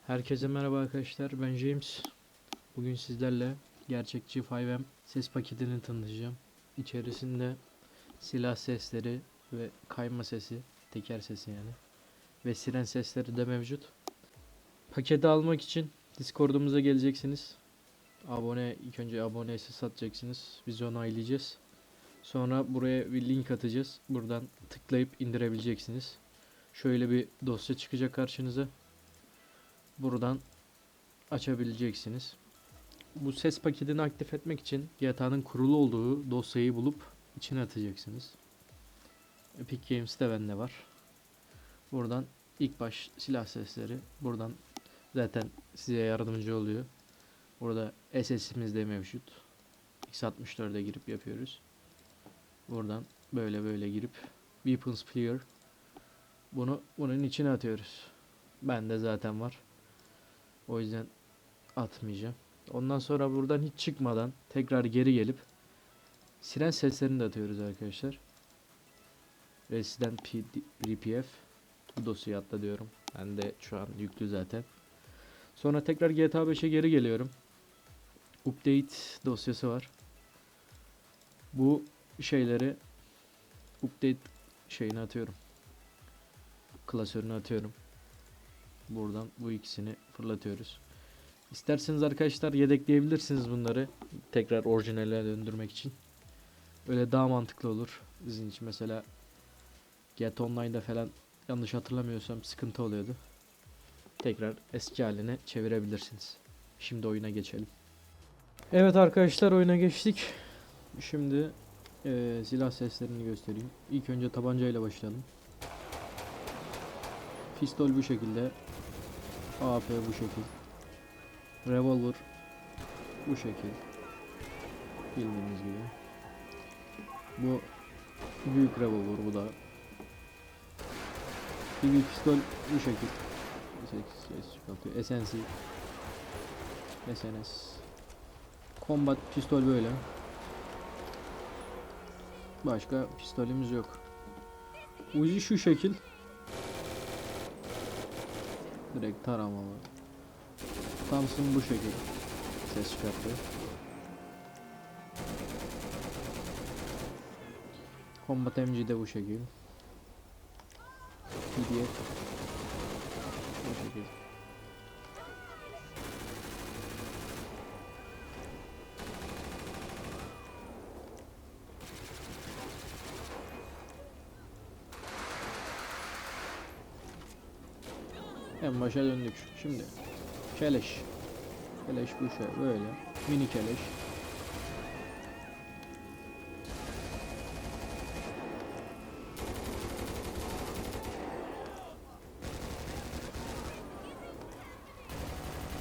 Herkese merhaba arkadaşlar, ben James. Bugün sizlerle gerçekçi 5M ses paketini tanıtacağım. İçerisinde silah sesleri ve kayma sesi, teker sesi yani, ve siren sesleri de mevcut. Paketi almak için Discord'umuza geleceksiniz. İlk önce abone satacaksınız. Biz onu onaylayacağız. Sonra buraya bir link atacağız. Buradan tıklayıp indirebileceksiniz. Şöyle bir dosya çıkacak karşınıza. Buradan açabileceksiniz. Bu ses paketini aktif etmek için GTA'nın kurulu olduğu dosyayı bulup içine atacaksınız. Epic Games'te bende var. Buradan ilk baş silah sesleri. Buradan zaten size yardımcı oluyor. Burada SS'imiz de mevcut. X64'e girip yapıyoruz. Buradan böyle girip Weapons Player. Bunun içine atıyoruz. Bende zaten var. O yüzden atmayacağım. Ondan sonra buradan hiç çıkmadan tekrar geri gelip siren seslerini de atıyoruz arkadaşlar. Resident RPF bu dosyayı atla diyorum. Ben de şu an yüklü zaten. Sonra tekrar GTA 5'e geri geliyorum. Update dosyası var. Bu şeyleri update şeyini atıyorum. Klasörünü atıyorum. Buradan bu ikisini fırlatıyoruz. İsterseniz arkadaşlar yedekleyebilirsiniz bunları. Tekrar orijinaline döndürmek için. Öyle daha mantıklı olur. Sizin için mesela GTA Online'da falan yanlış hatırlamıyorsam sıkıntı oluyordu. Tekrar eski haline çevirebilirsiniz. Şimdi oyuna geçelim. Evet arkadaşlar, oyuna geçtik. Şimdi silah seslerini göstereyim. İlk önce tabancayla başlayalım. Pistol bu şekilde. AP bu şekil. Revolver bu şekil. Bildiğiniz gibi. Bu büyük revolver, bu da. Bir pistol bu şekil. SNC. SNS. Combat pistol böyle. Başka pistolümüz yok. Uzi şu şekil. Direkt taramalı. Thompson bu şekil. Ses çıkartıyor. Combat MG de bu şekil. PDF bu şekil. En başa döndük. Şimdi keleş. Keleş bu şey böyle. Mini keleş.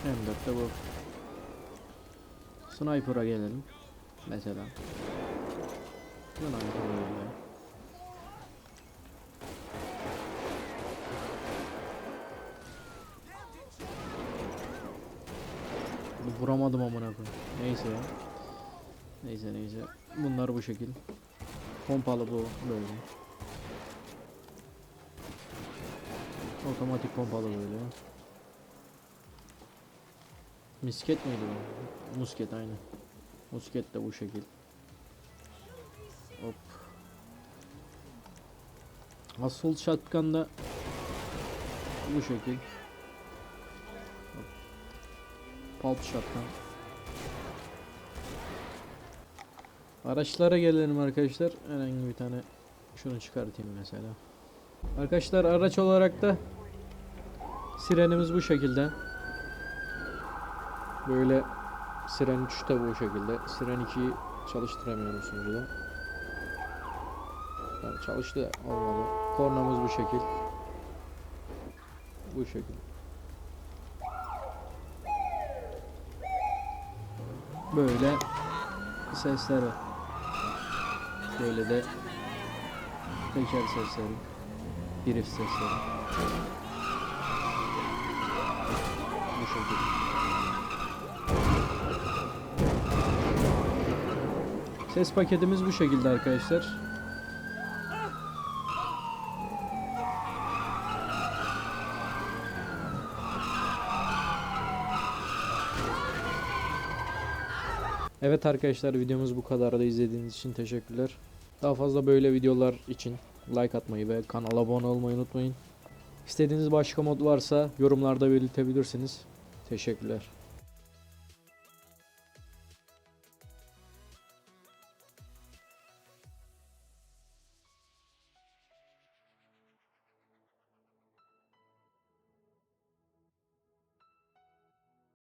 M4'te bu. Sniper'a gelelim. Mesela. Sniper böyle. Vuramadım amına koyayım. Neyse ya. Neyse. Bunlar bu şekil. Pompalı bu böyle. Otomatik pompalı böyle. Misket miydi bu? Musket aynı. Musket de bu şekil. Hop. Assault shotgun da bu şekil. Hop. Pulp shotgun. Araçlara gelelim arkadaşlar. Herhangi bir tane şunu çıkartayım mesela. Arkadaşlar araç olarak da sirenimiz bu şekilde. Böyle siren 3 de bu şekilde. Siren 2'yi çalıştıramıyorum sunucuda. Yani çalıştı olmadı. Kornamız bu şekil. Bu şekil. Böyle sesler var. Böyle de teker sesleri, drift sesleri. Bu şekilde. Ses paketimiz bu şekilde arkadaşlar. Evet arkadaşlar, videomuz bu kadar da izlediğiniz için teşekkürler. Daha fazla böyle videolar için like atmayı ve kanala abone olmayı unutmayın. İstediğiniz başka mod varsa yorumlarda belirtebilirsiniz. Teşekkürler.